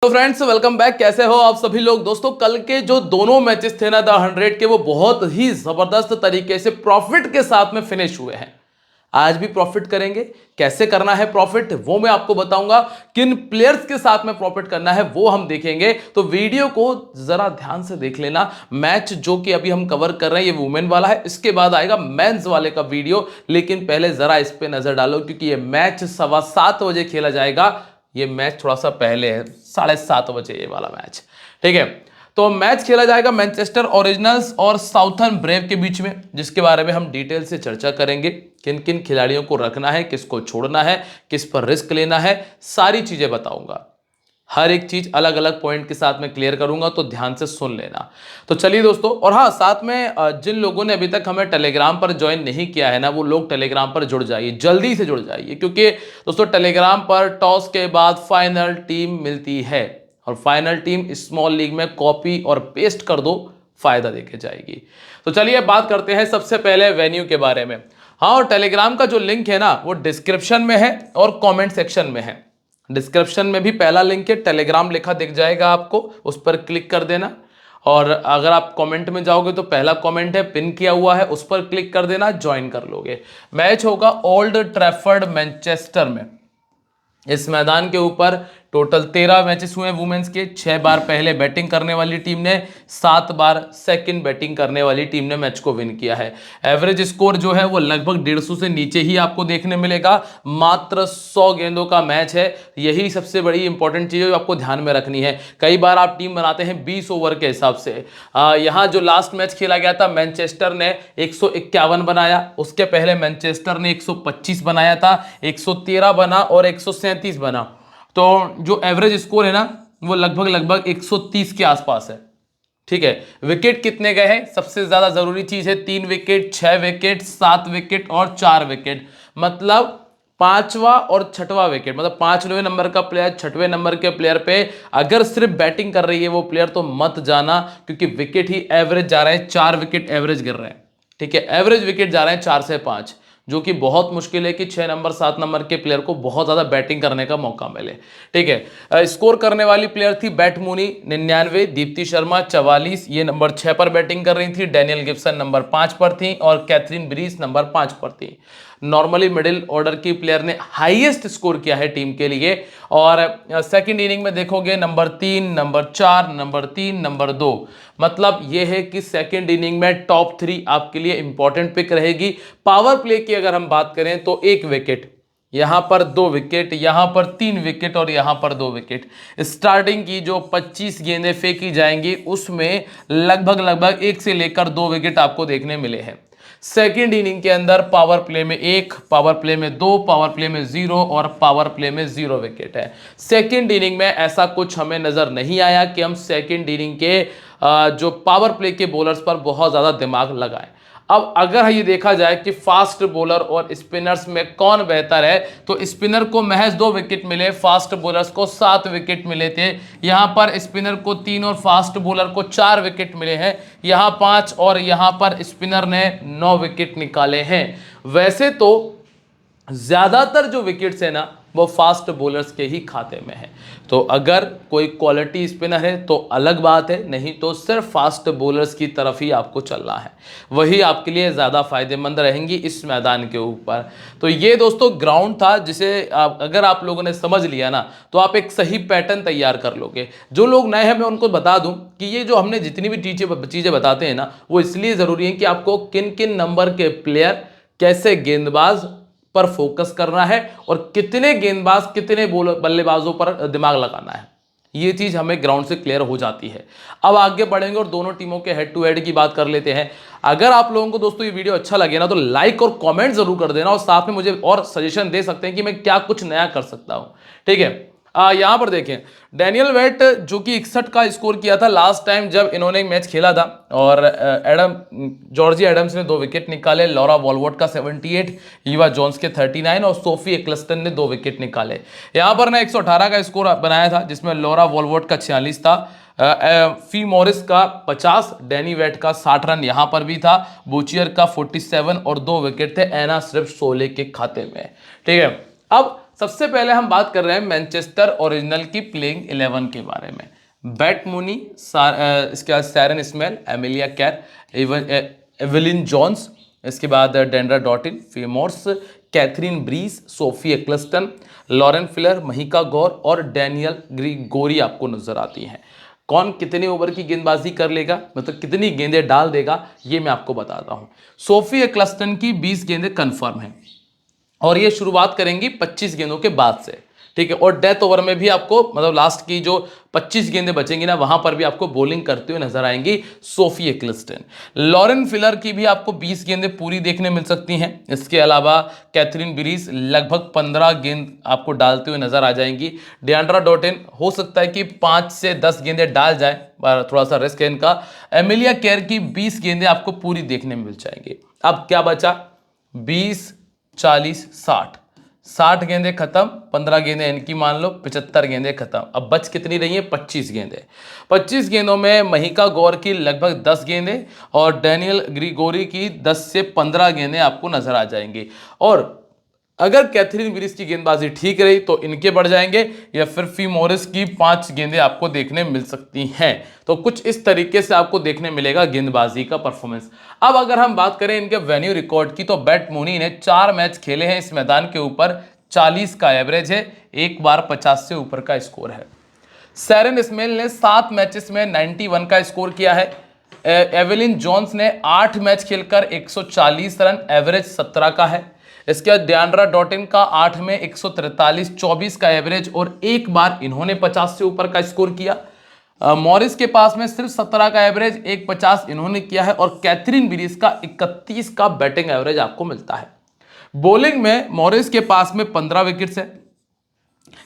तो friends welcome back. कैसे हो आप सभी लोग। दोस्तों कल के जो दोनों मैचेस थे ना द 100 के, वो बहुत ही जबरदस्त तरीके से प्रॉफिट के साथ में फिनिश हुए हैं। आज भी प्रॉफिट करेंगे। कैसे करना है प्रॉफिट वो मैं आपको बताऊंगा। किन प्लेयर्स के साथ में प्रॉफिट करना है वो हम देखेंगे। तो वीडियो को जरा ध्यान से देख लेना। मैच जो कि अभी हम कवर कर रहे हैं ये वुमेन वाला है, इसके बाद आएगा मेंस वाले का वीडियो। लेकिन पहले जरा इस पे नजर डालो क्योंकि ये मैच 7:15 बजे खेला जाएगा। ये मैच थोड़ा सा पहले है, 7:30 बजे ये वाला मैच। ठीक है, तो मैच खेला जाएगा मैनचेस्टर ओरिजिनल्स और साउथर्न ब्रेव के बीच में, जिसके बारे में हम डिटेल से चर्चा करेंगे। किन किन खिलाड़ियों को रखना है, किसको छोड़ना है, किस पर रिस्क लेना है, सारी चीजें बताऊंगा। हर एक चीज अलग अलग पॉइंट के साथ में क्लियर करूंगा, तो ध्यान से सुन लेना। तो चलिए दोस्तों, और हाँ साथ में जिन लोगों ने अभी तक हमें टेलीग्राम पर ज्वाइन नहीं किया है ना, वो लोग टेलीग्राम पर जुड़ जाइए, जल्दी से जुड़ जाइए। क्योंकि दोस्तों टेलीग्राम पर टॉस के बाद फाइनल टीम मिलती है, और फाइनल टीम स्मॉल लीग में कॉपी और पेस्ट कर दो, फायदा देके जाएगी। तो चलिए बात करते हैं सबसे पहले वेन्यू के बारे में। हाँ, और टेलीग्राम का जो लिंक है ना वो डिस्क्रिप्शन में है और कमेंट सेक्शन में है। डिस्क्रिप्शन में भी पहला लिंक है, टेलीग्राम लिखा दिख जाएगा आपको, उस पर क्लिक कर देना। और अगर आप कमेंट में जाओगे तो पहला कमेंट है पिन किया हुआ है, उस पर क्लिक कर देना, ज्वाइन कर लोगे। मैच होगा ओल्ड ट्रैफर्ड मैनचेस्टर में। इस मैदान के ऊपर टोटल 13 मैचेस हुए हैं वुमेन्स के। 6 बार पहले बैटिंग करने वाली टीम ने, 7 बार सेकंड बैटिंग करने वाली टीम ने मैच को विन किया है। एवरेज स्कोर जो है वो लगभग 150 से नीचे ही आपको देखने मिलेगा। मात्र 100 गेंदों का मैच है, यही सबसे बड़ी इंपॉर्टेंट चीज है जो आपको ध्यान में रखनी है। कई बार आप टीम बनाते हैं 20 ओवर के हिसाब से। यहाँ जो लास्ट मैच खेला गया था, मैनचेस्टर ने 151 बनाया, उसके पहले मैनचेस्टर ने 125 बनाया था, 113 बना और 137 बना। तो जो एवरेज स्कोर है ना वो लगभग लगभग 130 के आसपास है। ठीक है, विकेट कितने गए हैं, सबसे ज्यादा जरूरी चीज है। 3 विकेट, 6 विकेट, 7 विकेट और 4 विकेट। मतलब 5वां और 6वां विकेट, मतलब 5वें नंबर का प्लेयर 6वें नंबर के प्लेयर पे अगर सिर्फ बैटिंग कर रही है वो प्लेयर तो मत जाना, क्योंकि विकेट ही एवरेज जा रहे हैं, 4 विकेट एवरेज गिर रहे हैं। ठीक है, एवरेज विकेट जा रहे हैं 4 से 5, जो कि बहुत मुश्किल है कि 6 नंबर 7 नंबर के प्लेयर को बहुत ज्यादा बैटिंग करने का मौका मिले। ठीक है, स्कोर करने वाली प्लेयर थी बैट मूनी 99, दीप्ति शर्मा 44, ये नंबर 6 पर बैटिंग कर रही थी। डैनियल गिब्सन नंबर 5 पर थी और कैथरीन ब्रीस नंबर 5 पर थी। नॉर्मली मिडिल ऑर्डर की प्लेयर ने हाईएस्ट स्कोर किया है टीम के लिए। और सेकंड इनिंग में देखोगे नंबर 3, नंबर 4, नंबर 3, नंबर 2। मतलब यह है कि सेकंड इनिंग में टॉप 3 आपके लिए इंपॉर्टेंट पिक रहेगी। पावर प्ले की अगर हम बात करें तो 1 विकेट, यहां पर 2 विकेट, यहां पर 3 विकेट और यहां पर 2 विकेट। स्टार्टिंग की जो 25 गेंदें फेंकी जाएंगी उसमें लगभग लगभग 1 से लेकर 2 विकेट आपको देखने मिले हैं। सेकेंड इनिंग के अंदर पावर प्ले में 1, पावर प्ले में 2, पावर प्ले में 0 और पावर प्ले में 0 विकेट है। सेकेंड इनिंग में ऐसा कुछ हमें नजर नहीं आया कि हम सेकेंड इनिंग के जो पावर प्ले के बॉलर्स पर बहुत ज्यादा दिमाग लगाएं। अब अगर ये देखा जाए कि फास्ट बॉलर और स्पिनर्स में कौन बेहतर है, तो स्पिनर को महज 2 विकेट मिले, फास्ट बॉलर्स को 7 विकेट मिले थे। यहां पर स्पिनर को 3 और फास्ट बॉलर को 4 विकेट मिले हैं। यहां 5 और यहां पर स्पिनर ने 9 विकेट निकाले हैं। वैसे तो ज्यादातर जो विकेट्स है ना वो फास्ट बॉलर्स के ही खाते में है। तो अगर कोई क्वालिटी स्पिनर है तो अलग बात है, नहीं तो सिर्फ फास्ट बॉलर्स की तरफ ही आपको चलना है, वही आपके लिए ज़्यादा फायदेमंद रहेंगी इस मैदान के ऊपर। तो ये दोस्तों ग्राउंड था जिसे अगर आप लोगों ने समझ लिया ना तो आप एक सही पैटर्न तैयार कर लोगे। जो लोग नए हैं मैं उनको बता दूं कि ये जो हमने जितनी भी चीज़ें बताते हैं ना वो इसलिए ज़रूरी है कि आपको किन किन नंबर के प्लेयर, कैसे गेंदबाज पर फोकस करना है और कितने गेंदबाज कितने बल्लेबाजों पर दिमाग लगाना है, ये चीज हमें ग्राउंड से क्लियर हो जाती है। अब आगे बढ़ेंगे और दोनों टीमों के हेड टू हेड की बात कर लेते हैं। अगर आप लोगों को दोस्तों ये वीडियो अच्छा लगे ना तो लाइक और कमेंट जरूर कर देना, और साथ में मुझे और सजेशन दे सकते हैं कि मैं क्या कुछ नया कर सकता हूं। ठीक है, यहां पर देखें डैनियल वेट जो कि 61 का स्कोर किया था लास्ट टाइम जब इन्होंने मैच खेला था, और जॉर्जी एडम्स ने 2 विकेट निकाले, लॉरा वॉलवॉट का 78, ईवा जोन्स के 39 और सोफी एक्लस्टन ने 2 विकेट निकाले। यहां पर ना 118 का स्कोर बनाया था जिसमें लॉरा वॉलवॉट का 46 था, फी मॉरिस का 50, डैनी वेट का 60 रन यहां पर भी था, बूचियर का 47 और 2 विकेट थे एना सिर्फ 16 के खाते में। ठीक है, अब सबसे पहले हम बात कर रहे हैं मैनचेस्टर ओरिजिनल की प्लेइंग 11 के बारे में। बैट मूनी, इसके बाद सैरन Ismail, Amelia Kerr, Evelyn Jones, इसके बाद डेंड्रा डॉटिन, फीमोर्स, Kathryn Bryce, Sophie Ecclestone, Lauren Filer, Mahika Gaur और डैनियल ग्रिगोरी आपको नजर आती हैं। कौन कितने ओवर की गेंदबाजी कर लेगा, मतलब कितनी गेंदें डाल देगा, ये मैं आपको बताता हूं। सोफी एक्लस्टन की 20 गेंदें कंफर्म है और ये शुरुआत करेंगी 25 गेंदों के बाद से, ठीक है। और डेथ ओवर में भी आपको, मतलब लास्ट की जो 25 गेंदें बचेंगी ना, वहां पर भी आपको बॉलिंग करते हुए नजर आएंगी सोफी एक्लस्टन। लॉरेन फिलर की भी आपको 20 गेंदें पूरी देखने मिल सकती हैं। इसके अलावा कैथरीन ब्रीस लगभग 15 गेंद आपको डालते हुए नजर आ जाएंगी। डिएंड्रा डॉटिन हो सकता है कि 5 से 10 गेंदें डाल जाए, थोड़ा सा रिस्क है इनका। एमिलिया केयर की 20 गेंदें आपको पूरी देखने में मिल जाएंगी। अब क्या बचा, 20, 40, 60 गेंदें खत्म, 15 गेंदें इनकी मान लो, 75 गेंदें खत्म। अब बच कितनी रही है, 25 गेंदें। 25 गेंदों में महिका गौर की लगभग 10 गेंदें और डैनियल ग्रिगोरी की 10 से 15 गेंदें आपको नजर आ जाएंगी। और अगर कैथरीन ब्रीस की गेंदबाजी ठीक रही तो इनके बढ़ जाएंगे, या फिर फी मॉरिस की 5 गेंदें आपको देखने मिल सकती हैं। तो कुछ इस तरीके से आपको देखने मिलेगा गेंदबाजी का परफॉर्मेंस। अब अगर हम बात करें इनके वेन्यू रिकॉर्ड की, तो बैट मूनी ने 4 मैच खेले हैं इस मैदान के ऊपर, 40 का एवरेज है, एक बार 50 से ऊपर का स्कोर है। सैरन इस्माइल ने 7 मैचेस में 91 का स्कोर किया है। एवेलिन जोन्स ने 8 मैच खेलकर 140 रन, एवरेज 17 का है। इसके बाद डिएंड्रा डॉटिन का 8 में 143, 24 का एवरेज और एक बार इन्होंने 50 से ऊपर का स्कोर किया। मॉरिस के पास में सिर्फ 17 का एवरेज, 150 इन्होंने किया है और कैथरीन ब्रीस का 31 का बैटिंग एवरेज आपको मिलता है। बॉलिंग में मॉरिस के पास में 15 विकेट्स है,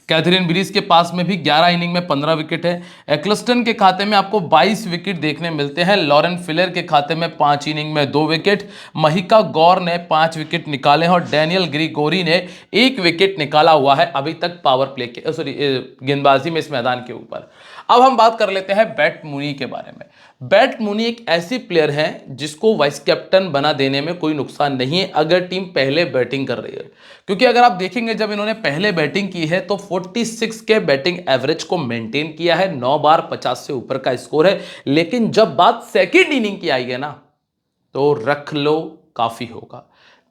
कैथरीन ब्रीस के पास में भी 11 इनिंग में 15 विकेट है। एक्लस्टन के खाते में आपको 22 विकेट देखने मिलते हैं। लॉरेन फिलर के खाते में 5 इनिंग में 2 विकेट, महिका गौर ने 5 विकेट निकाले और डैनियल ग्रिगोरी ने 1 विकेट निकाला हुआ है अभी तक पावर प्ले के, सॉरी, गेंदबाजी में इस मैदान के ऊपर। अब हम बात कर लेते हैं बैट मूनी के बारे में। बैट मूनी एक ऐसी प्लेयर है जिसको वाइस कैप्टन बना देने में कोई नुकसान नहीं है अगर टीम पहले बैटिंग कर रही है, क्योंकि अगर आप देखेंगे जब इन्होंने पहले बैटिंग की है तो 46 के बैटिंग एवरेज को मेंटेन किया है, 9 बार 50 से ऊपर का स्कोर है। लेकिन जब बात सेकेंड इनिंग की आई है ना, तो रख लो काफी होगा,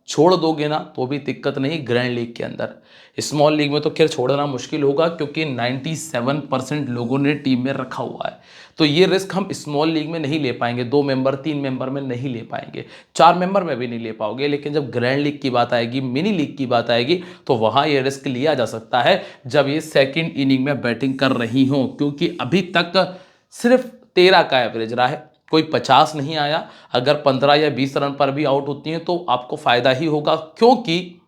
छोड़ दोगे ना तो भी दिक्कत नहीं। ग्रैंड लीग के अंदर, स्मॉल लीग में तो खैर छोड़ना मुश्किल होगा क्योंकि 97% लोगों ने टीम में रखा हुआ है, तो ये रिस्क हम स्मॉल लीग में नहीं ले पाएंगे। 2 मेंबर 3 मेंबर में नहीं ले पाएंगे, 4 मेंबर में भी नहीं ले पाओगे। लेकिन जब ग्रैंड लीग की बात आएगी, मिनी लीग की बात आएगी, तो वहां ये रिस्क लिया जा सकता है जब ये सेकेंड इनिंग में बैटिंग कर रही हो, क्योंकि अभी तक सिर्फ 13 का एवरेज रहा है, कोई 50 नहीं आया। अगर 15 या 20 रन पर भी आउट होती हैं तो आपको फायदा ही होगा, क्योंकि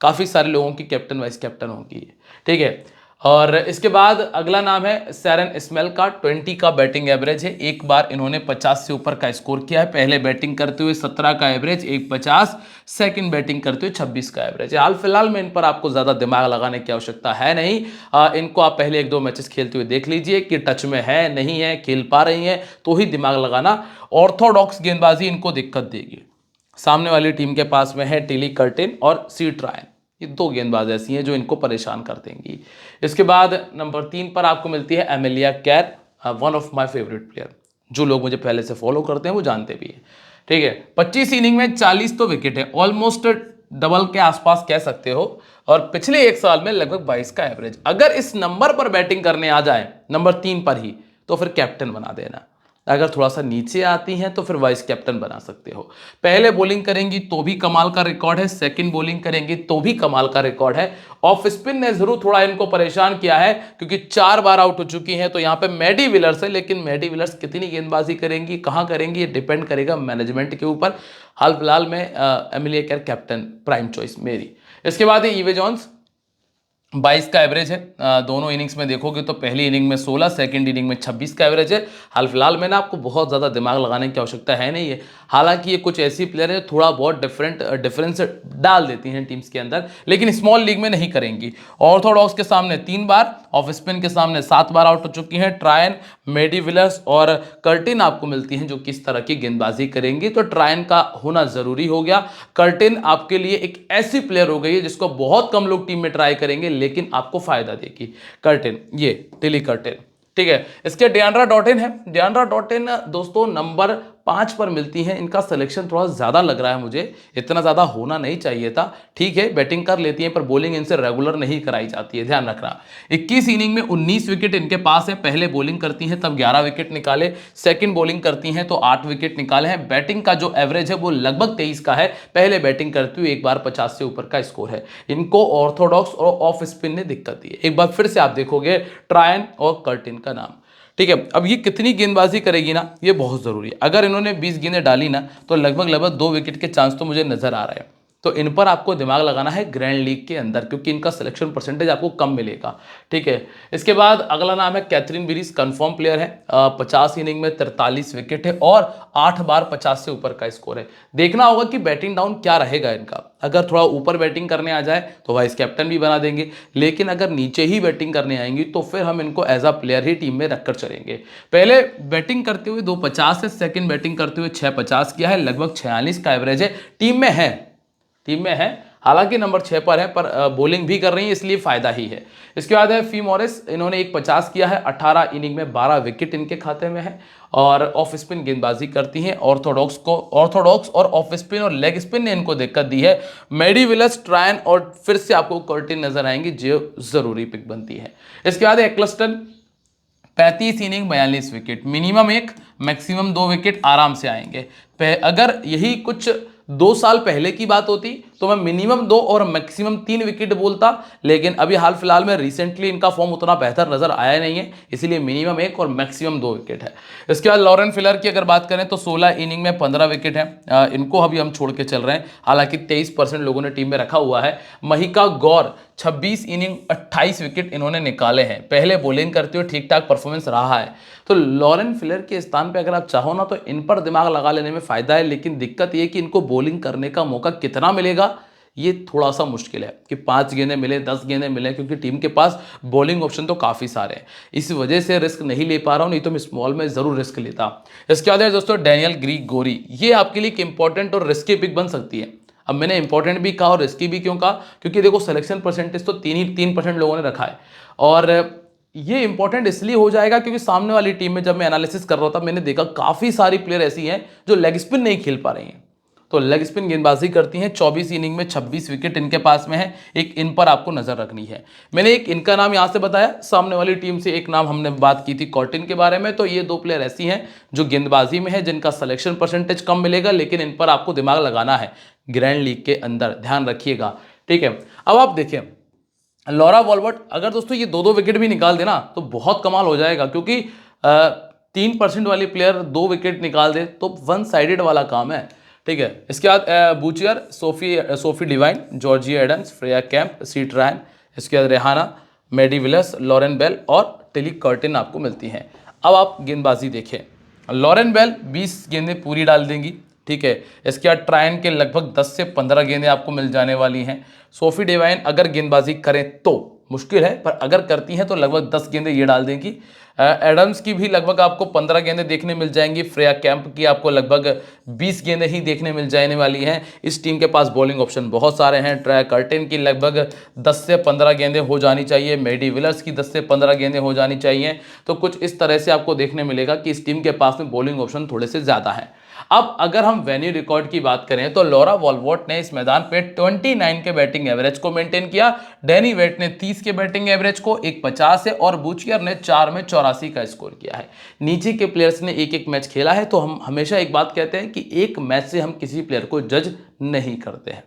काफी सारे लोगों की कैप्टन वाइस कैप्टन होगी, ठीक है। और इसके बाद अगला नाम है सैरन इस्माइल का, 20 का बैटिंग एवरेज है, एक बार इन्होंने 50 से ऊपर का स्कोर किया है। पहले बैटिंग करते हुए 17 का एवरेज, 150, सेकंड बैटिंग करते हुए 26 का एवरेज है। हाल फिलहाल में इन पर आपको ज्यादा दिमाग लगाने की आवश्यकता है नहीं। इनको आप पहले 1-2 मैचेस खेलते हुए देख लीजिए कि टच में है नहीं है, खेल पा रही है, तो ही दिमाग लगाना। ऑर्थोडॉक्स गेंदबाजी इनको दिक्कत देगी। सामने वाली टीम के पास में है टिली कर्टिन और सी ट्रायन, ये 2 गेंदबाज ऐसी हैं जो इनको परेशान कर देंगी। इसके बाद नंबर 3 पर आपको मिलती है Amelia Kerr, one of my favourite player. जो लोग मुझे पहले से फॉलो करते हैं वो जानते भी हैं, ठीक है। 25 इनिंग में 40 तो विकेट है, ऑलमोस्ट डबल के आसपास कह सकते हो, और पिछले 1 साल में लगभग 22 का एवरेज। अगर इस नंबर पर बैटिंग करने आ जाए नंबर 3 पर ही, तो फिर कैप्टन बना देना। अगर थोड़ा सा नीचे आती हैं तो फिर वाइस कैप्टन बना सकते हो। पहले बॉलिंग करेंगी तो भी कमाल का रिकॉर्ड है, सेकंड बॉलिंग करेंगी तो भी कमाल का रिकॉर्ड है। ऑफ स्पिन ने जरूर थोड़ा इनको परेशान किया है क्योंकि 4 बार आउट हो चुकी हैं। तो यहाँ पे मैडी विलर्स है, लेकिन मैडी विलर्स कितनी गेंदबाजी करेंगी, कहाँ करेंगी, ये डिपेंड करेगा मैनेजमेंट के ऊपर। हाल फिलहाल में Emilia care captain prime choice मेरी। इसके बाद ईवे जॉन्स, 22 का एवरेज है। दोनों इनिंग्स में देखोगे तो पहली इनिंग में 16, सेकंड इनिंग में 26 का एवरेज है। हाल फिलहाल में ना आपको बहुत ज़्यादा दिमाग लगाने की आवश्यकता है नहीं है। हालांकि ये कुछ ऐसी प्लेयर है थोड़ा बहुत डिफरेंस डाल देती हैं टीम्स के अंदर, लेकिन स्मॉल लीग में नहीं करेंगी। ऑर्थोडॉक्स के सामने 3 बार, ऑफ स्पिन के सामने 7 बार आउट हो चुकी हैं। ट्रायन, मेडी विलर्स और कर्टिन आपको मिलती हैं जो किस तरह की गेंदबाजी करेंगी, तो ट्रायन का होना जरूरी हो गया। कर्टिन आपके लिए एक ऐसी प्लेयर हो गई है जिसको बहुत कम लोग टीम में ट्राई करेंगे लेकिन आपको फायदा देगी। कर्टिन, ये टिली कर्टिन, ठीक है। इसके डियांड्रा डॉटिन है। डियांड्रा डॉटिन दोस्तों नंबर 5 पर मिलती हैं। इनका सिलेक्शन थोड़ा ज़्यादा लग रहा है मुझे, इतना ज़्यादा होना नहीं चाहिए था। ठीक है, बैटिंग कर लेती हैं पर बॉलिंग इनसे रेगुलर नहीं कराई जाती है, ध्यान रखना। 21 इनिंग में 19 विकेट इनके पास है। पहले बॉलिंग करती हैं तब 11 विकेट निकाले, सेकंड बॉलिंग करती हैं तो 8 विकेट निकाले हैं। बैटिंग का जो एवरेज है वो लगभग 23 का है। पहले बैटिंग करती हुई एक बार 50 से ऊपर का स्कोर है। इनको ऑर्थोडॉक्स और ऑफ स्पिन ने दिक्कत दी है। एक बार फिर से आप देखोगे ट्रायन और कर्टिन का नाम, ठीक है। अब ये कितनी गेंदबाजी करेगी ना, ये बहुत ज़रूरी है। अगर इन्होंने 20 गेंदें डाली ना तो लगभग 2 विकेट के चांस तो मुझे नज़र आ रहा है। तो इन पर आपको दिमाग लगाना है ग्रैंड लीग के अंदर, क्योंकि इनका सिलेक्शन परसेंटेज आपको कम मिलेगा, ठीक है। इसके बाद अगला नाम है कैथरीन बीरीज, कंफर्म प्लेयर है। 50 इनिंग में 43 विकेट है और 8 बार 50 से ऊपर का स्कोर है। देखना होगा कि बैटिंग डाउन क्या रहेगा इनका। अगर थोड़ा ऊपर बैटिंग करने आ जाए तो वाइस कैप्टन भी बना देंगे, लेकिन अगर नीचे ही बैटिंग करने आएंगी तो फिर हम इनको एज अ प्लेयर ही टीम में रखकर चलेंगे। पहले बैटिंग करते हुए 250 है, सेकंड बैटिंग करते हुए 650 किया है, लगभग 46 का एवरेज है। टीम में है, हालांकि नंबर 6 पर है, पर बॉलिंग भी कर रही है इसलिए फायदा ही है। इसके बाद है फी मॉरिस, इन्होंने 150 किया है, 18 इनिंग में 12 विकेट इनके खाते में है और ऑफ स्पिन गेंदबाजी करती हैं। ऑर्थोडॉक्स और ऑफ स्पिन और लेग स्पिन ने इनको दिक्कत दी है। मेडी विलर्स, ट्रायन और फिर से आपको कर्टिन नजर आएंगी जो जरूरी पिक बनती है। इसके बाद एक्लस्टन, 35 inning 42 wicket, minimum 1 maximum 2 wicket आराम से आएंगे। अगर यही कुछ 2 साल पहले की बात होती तो मैं मिनिमम 2 और मैक्सिमम 3 विकेट बोलता, लेकिन अभी हाल फिलहाल में रिसेंटली इनका फॉर्म उतना बेहतर नजर आया नहीं है, इसीलिए मिनिमम 1 और मैक्सिमम 2 विकेट है। इसके बाद लॉरेन फिलर की अगर बात करें तो 16 इनिंग में 15 विकेट है। इनको अभी हम छोड़ के चल रहे हैं, हालांकि 23% लोगों ने टीम में रखा हुआ है। महिका गौर, 26 इनिंग 28 विकेट इन्होंने निकाले हैं। पहले बॉलिंग करते हुए ठीक ठाक परफॉर्मेंस रहा है। तो लॉरेन फिलर के स्थान पे अगर आप चाहो ना तो इन पर दिमाग लगा लेने में फायदा है, लेकिन दिक्कत ये कि इनको बॉलिंग करने का मौका कितना मिलेगा ये थोड़ा सा मुश्किल है कि 5 गेंदें मिले 10 गेंदें मिले, क्योंकि टीम के पास बॉलिंग ऑप्शन तो काफ़ी सारे हैं। इस वजह से रिस्क नहीं ले पा रहा हूँ, नहीं तो मैं स्मॉल में ज़रूर रिस्क लेता। इसके बाद है दोस्तों डैनियल ग्रीगोरी, ये आपके लिए एक इंपॉर्टेंट और रिस्की पिक बन सकती है। अब मैंने इंपॉर्टेंट भी कहा और रिस्की भी क्यों कहा, क्योंकि देखो सिलेक्शन परसेंटेज तो 3% लोगों ने रखा है। और ये इंपॉर्टेंट इसलिए हो जाएगा क्योंकि सामने वाली टीम में जब मैं एनालिसिस कर रहा था मैंने देखा काफ़ी सारी प्लेयर ऐसी हैं जो लेग स्पिन नहीं खेल पा रही हैं। तो लेग स्पिन गेंदबाजी करती हैं। 24 इनिंग में 26 विकेट इनके पास में है। एक इन पर आपको नजर रखनी है। मैंने एक इनका नाम यहां से बताया, सामने वाली टीम से एक नाम हमने बात की थी कर्टिन के बारे में। तो ये 2 प्लेयर ऐसी हैं जो गेंदबाजी में है, जिनका सिलेक्शन परसेंटेज कम मिलेगा, लेकिन इन पर आपको दिमाग लगाना है ग्रैंड लीग के अंदर, ध्यान रखिएगा, ठीक है। अब आप देखिए लॉरा वॉल्वर्ट, अगर दोस्तों ये 2-2 विकेट भी निकाल देना तो बहुत कमाल हो जाएगा, क्योंकि 3% वाली प्लेयर 2 विकेट निकाल दे तो 1 साइडेड वाला काम है, ठीक है। इसके बाद Bouchier, Sophie Devine, Georgia Adams, Freya Kemp, सी ट्रायन, इसके बाद Rehana, Maddy Villiers, Lauren Bell और टिली कर्टिन आपको मिलती हैं। अब आप गेंदबाजी देखें, लॉरेन बेल 20 गेंदें पूरी डाल देंगी, ठीक है। इसके बाद ट्रायन के लगभग 10 से 15 गेंदें आपको मिल जाने वाली हैं। सोफी डिवाइन अगर गेंदबाजी करें तो मुश्किल है, पर अगर करती हैं तो लगभग 10 गेंदें ये डाल देंगी। एडम्स की भी लगभग आपको 15 गेंदें देखने मिल जाएंगी। फ्रेया कैंप की आपको लगभग 20 गेंदें ही देखने मिल जाने वाली हैं। इस टीम के पास बॉलिंग ऑप्शन बहुत सारे हैं। कर्टिन की लगभग 10 से 15 गेंदें हो जानी चाहिए। मेडी विलर्स की 10 से 15 गेंदें हो जानी चाहिए। तो कुछ इस तरह से आपको देखने मिलेगा कि इस टीम के पास में बॉलिंग ऑप्शन थोड़े से ज़्यादा हैं। अब अगर हम वेन्यू रिकॉर्ड की बात करें तो लॉरा वॉल्वर्ट ने इस मैदान पे 29 के बैटिंग एवरेज को मेंटेन किया। डैनी वेट ने 30 के बैटिंग एवरेज को, 150 है, और बूचियर ने 4 में 84 का स्कोर किया है। नीचे के प्लेयर्स ने एक एक मैच खेला है, तो हम हमेशा एक बात कहते हैं कि एक मैच से हम किसी प्लेयर को जज नहीं करते हैं।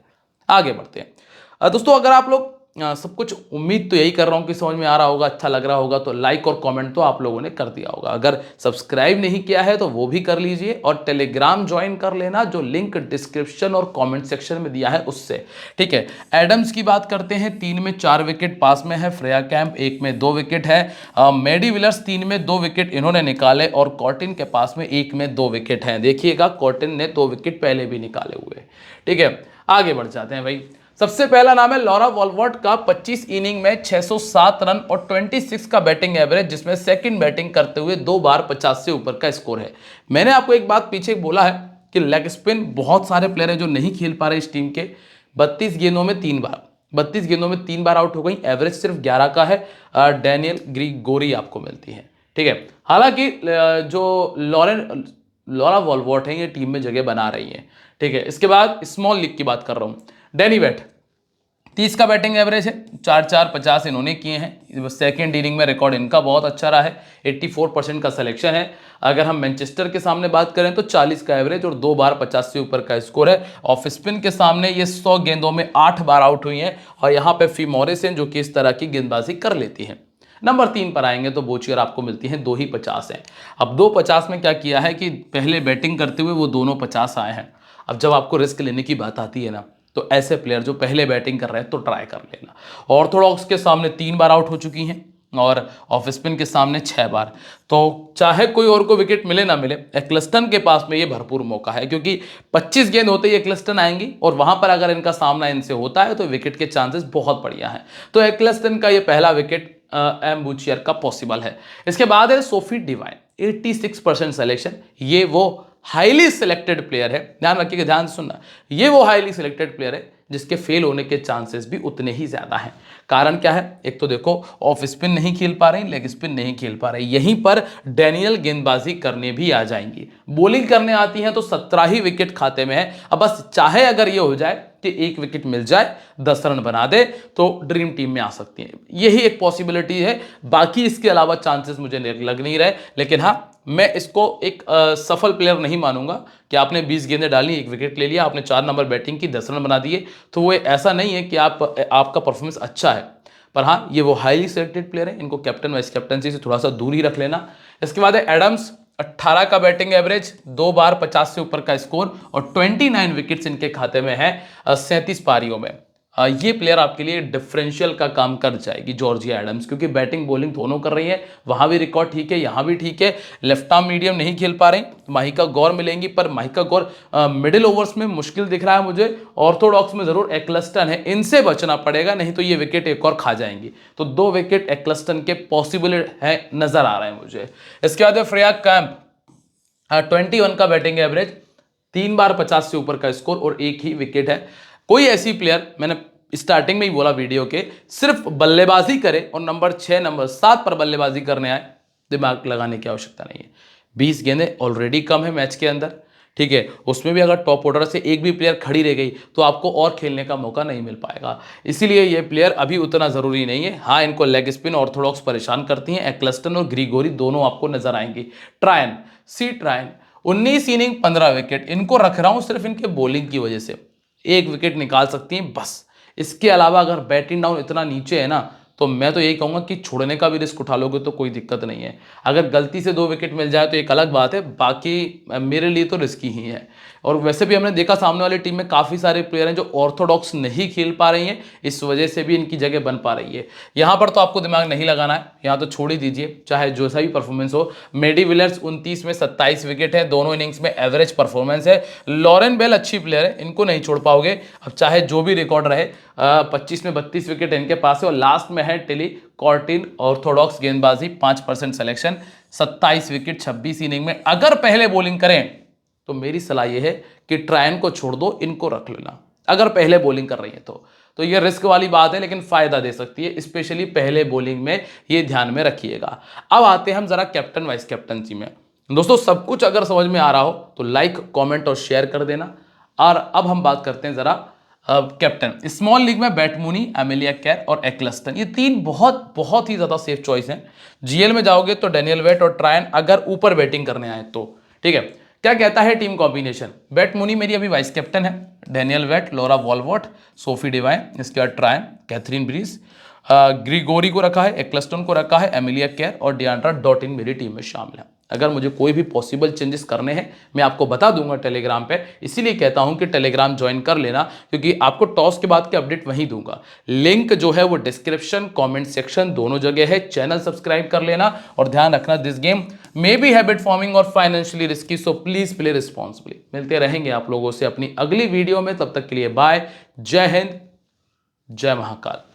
आगे बढ़ते हैं दोस्तों, अगर आप लोग सब कुछ उम्मीद तो यही कर रहा हूँ कि समझ में आ रहा होगा, अच्छा लग रहा होगा। तो लाइक और कमेंट तो आप लोगों ने कर दिया होगा। अगर सब्सक्राइब नहीं किया है तो वो भी कर लीजिए और टेलीग्राम ज्वाइन कर लेना, जो लिंक डिस्क्रिप्शन और कमेंट सेक्शन में दिया है उससे। ठीक है, एडम्स की बात करते हैं। 3 में 4 विकेट पास में है। फ्रेया कैंप 1 में 2 विकेट है। मेडी विलर्स 3 में 2 विकेट इन्होंने निकाले और कॉर्टिन के पास में 1 में 2 विकेट हैं। देखिएगा कॉर्टिन ने 2 विकेट पहले भी निकाले हुए। ठीक है, आगे बढ़ जाते हैं भाई। सबसे पहला नाम है लॉरा वॉलवर्ट का। 25 इनिंग में 607 रन और 26 का बैटिंग एवरेज, जिसमें सेकंड बैटिंग करते हुए 2 बार 50 से ऊपर का स्कोर है। मैंने आपको एक बात पीछे बोला है कि लेग स्पिन बहुत सारे प्लेयर हैं जो नहीं खेल पा रहे इस टीम के। 32 गेंदों में 3 बार आउट हो गई। एवरेज सिर्फ 11 का है। डैनियल ग्रीगोरी आपको मिलती है। ठीक है, हालांकि जो लॉरा वॉलवर्ट है ये टीम में जगह बना रही है। ठीक है, इसके बाद स्मॉल लीग की बात कर रहा हूं। डैनी वेट 30 का बैटिंग एवरेज है। 4 50 इन्होंने किए हैं। सेकेंड इनिंग में रिकॉर्ड इनका बहुत अच्छा रहा है। 84% का सिलेक्शन है। अगर हम मैनचेस्टर के सामने बात करें तो 40 का एवरेज और 2 बार 50 से ऊपर का स्कोर है। ऑफ स्पिन के सामने ये 100 गेंदों में 8 बार आउट हुई हैं और यहाँ पे फी मॉरिसन जो कि इस तरह की गेंदबाजी कर लेती है। नंबर 3 पर आएंगे तो बोचियर आपको मिलती है 2 ही 50 है। अब 2 50 में क्या किया है कि पहले बैटिंग करते हुए वो दोनों 50 आए हैं। अब जब आपको रिस्क लेने की बात आती है ना, तो ऐसे प्लेयर जो पहले बैटिंग कर रहे हैं तो ट्राई कर लेना। ऑर्थोडॉक्स के सामने 3 बार आउट हो चुकी हैं और ऑफ स्पिन के सामने 6 बार। तो चाहे कोई और को विकेट मिले ना मिले, एक्लस्टन के पास में ये भरपूर मौका है, क्योंकि 25 गेंद होते ही एक्लस्टन आएंगी और वहां पर अगर इनका सामना इनसे होता है तो विकेट के चांसेस बहुत बढ़िया है। तो एक्लस्टन का ये पहला विकेट एम बूचियर का पॉसिबल है। इसके बाद है सोफी डिवाइन। 86% सिलेक्शन। ये वो हाईली सिलेक्टेड प्लेयर है, ध्यान रखिएगा, ध्यान से सुनना। ये वो हाईली सिलेक्टेड प्लेयर है जिसके फेल होने के चांसेस भी उतने ही ज्यादा हैं। कारण क्या है? एक तो देखो ऑफ स्पिन नहीं खेल पा रहे, लेग स्पिन नहीं खेल पा रहे, यहीं पर डैनियल गेंदबाजी करने भी आ जाएंगी। बॉलिंग करने आती हैं तो 17 ही विकेट खाते में है। अब बस चाहे अगर ये हो जाए कि 1 विकेट मिल जाए, 10 रन बना दे, तो ड्रीम टीम में आ सकती है। यही एक पॉसिबिलिटी है। बाकी इसके अलावा चांसेस मुझे लग नहीं रहे। लेकिन हाँ, मैं इसको एक सफल प्लेयर नहीं मानूंगा कि आपने 20 गेंदें डाली, 1 विकेट ले लिया, आपने 4 नंबर बैटिंग की, 10 रन बना दिए, तो वो ऐसा नहीं है कि आपका परफॉर्मेंस अच्छा है। पर हाँ, ये वो हाईली सिलेक्टेड प्लेयर है, इनको कैप्टन वाइस कैप्टनसी से थोड़ा सा दूर ही रख लेना। इसके बाद है एडम्स। 18 का बैटिंग एवरेज, 2 बार 50 से ऊपर का स्कोर और 29 विकेट्स इनके खाते में है 37 पारियों में। ये प्लेयर आपके लिए डिफरेंशियल का काम कर जाएगी, जॉर्जिया एडम्स, क्योंकि बैटिंग बॉलिंग दोनों कर रही है। वहां भी रिकॉर्ड ठीक है, यहां भी ठीक है। लेफ्ट आर्म मीडियम नहीं खेल पा रही, माहिका गौर मिलेंगी, पर माहिका गौर मिडिल ओवर्स में मुश्किल दिख रहा है मुझे। ऑर्थोडॉक्स में जरूर एक्लस्टन है, इनसे बचना पड़ेगा, नहीं तो ये विकेट एक और खा जाएंगी। तो 2 विकेट एक्लस्टन के पॉसिबल है, नजर आ रहे हैं मुझे। इसके बाद फ्रेया कैंप। 21 का बैटिंग एवरेज, 3 बार 50 से ऊपर का स्कोर और 1 ही विकेट है। कोई ऐसी प्लेयर, मैंने स्टार्टिंग में ही बोला वीडियो के, सिर्फ बल्लेबाजी करे और नंबर 6 नंबर 7 पर बल्लेबाजी करने आए, दिमाग लगाने की आवश्यकता नहीं है। 20 गेंदें ऑलरेडी कम है मैच के अंदर। ठीक है, उसमें भी अगर टॉप ऑर्डर से एक भी प्लेयर खड़ी रह गई तो आपको और खेलने का मौका नहीं मिल पाएगा। इसीलिए ये प्लेयर अभी उतना जरूरी नहीं है। हाँ, इनको लेग स्पिन ऑर्थोडॉक्स परेशान करती हैं। एक्लस्टन और ग्रीगोरी दोनों आपको नजर आएंगी। ट्रायन, सी ट्रायन, 19 इनिंग 15 विकेट, इनको रख रहा हूं सिर्फ इनके बॉलिंग की वजह से। 1 विकेट निकाल सकती हैं बस। इसके अलावा अगर बैटिंग डाउन इतना नीचे है ना, तो मैं तो यही कहूंगा कि छोड़ने का भी रिस्क उठा लोगे तो कोई दिक्कत नहीं है। अगर गलती से 2 विकेट मिल जाए तो एक अलग बात है, बाकी मेरे लिए तो रिस्की ही है। और वैसे भी हमने देखा सामने वाली टीम में काफ़ी सारे प्लेयर हैं जो ऑर्थोडॉक्स नहीं खेल पा रही हैं, इस वजह से भी इनकी जगह बन पा रही है। यहाँ पर तो आपको दिमाग नहीं लगाना है, यहाँ तो छोड़ ही दीजिए, चाहे जो सा भी परफॉर्मेंस हो। मेडी विलियर्स 29 में 27 विकेट है, दोनों इनिंग्स में एवरेज परफॉर्मेंस है। लॉरेन बेल अच्छी प्लेयर है, इनको नहीं छोड़ पाओगे। अब चाहे जो भी रिकॉर्ड रहे, 25 में 32 विकेट इनके पास है। और लास्ट में है टिली कॉर्टिन, ऑर्थोडॉक्स गेंदबाजी, 5% सिलेक्शन, 27 विकेट 26 इनिंग में। अगर पहले बॉलिंग करें तो मेरी सलाह यह है कि ट्रायन को छोड़ दो, इनको रख लेना अगर पहले बॉलिंग कर रही है तो ये रिस्क वाली बात है, लेकिन फायदा दे सकती है, स्पेशली पहले बॉलिंग में, ये ध्यान में रखिएगा। अब आते हैं हम जरा कैप्टन वाइस कैप्टनसी में। दोस्तों, सब कुछ अगर समझ में आ रहा हो तो लाइक कमेंट और शेयर कर देना। और अब हम बात करते हैं जरा कैप्टन। स्मॉल लीग में बैटमूनी, एमिलिया कैर और एक्लस्टन, ये 3 बहुत ही ज्यादा सेफ चॉइस हैं। जीएल में जाओगे तो डैनियल वेट और ट्रायन, अगर ऊपर बैटिंग करने आए तो। ठीक है, क्या कहता है टीम कॉम्बिनेशन? वेट मुनी मेरी अभी वाइस कैप्टन है, Danielle Wyatt, Laura Wolvaardt, Sophie Devine, इसके बाद ट्रायन, कैथरीन ब्रीज, ग्रिगोरी को रखा है, एक्लस्टन को रखा है, एमिलिया केयर और डियांड्रा डॉटिन मेरी टीम में शामिल है। अगर मुझे कोई भी पॉसिबल चेंजेस करने हैं मैं आपको बता दूंगा टेलीग्राम पे, इसीलिए कहता हूं कि टेलीग्राम ज्वाइन कर लेना, क्योंकि आपको टॉस के बाद के अपडेट वहीं दूंगा। लिंक जो है वो डिस्क्रिप्शन, कमेंट सेक्शन दोनों जगह है। चैनल सब्सक्राइब कर लेना और ध्यान रखना, this game may be habit forming और financially risky, so please play responsibly. मिलते रहेंगे आप लोगों से अपनी अगली वीडियो में, तब तक के लिए बाय, जय हिंद, जय महाकाल।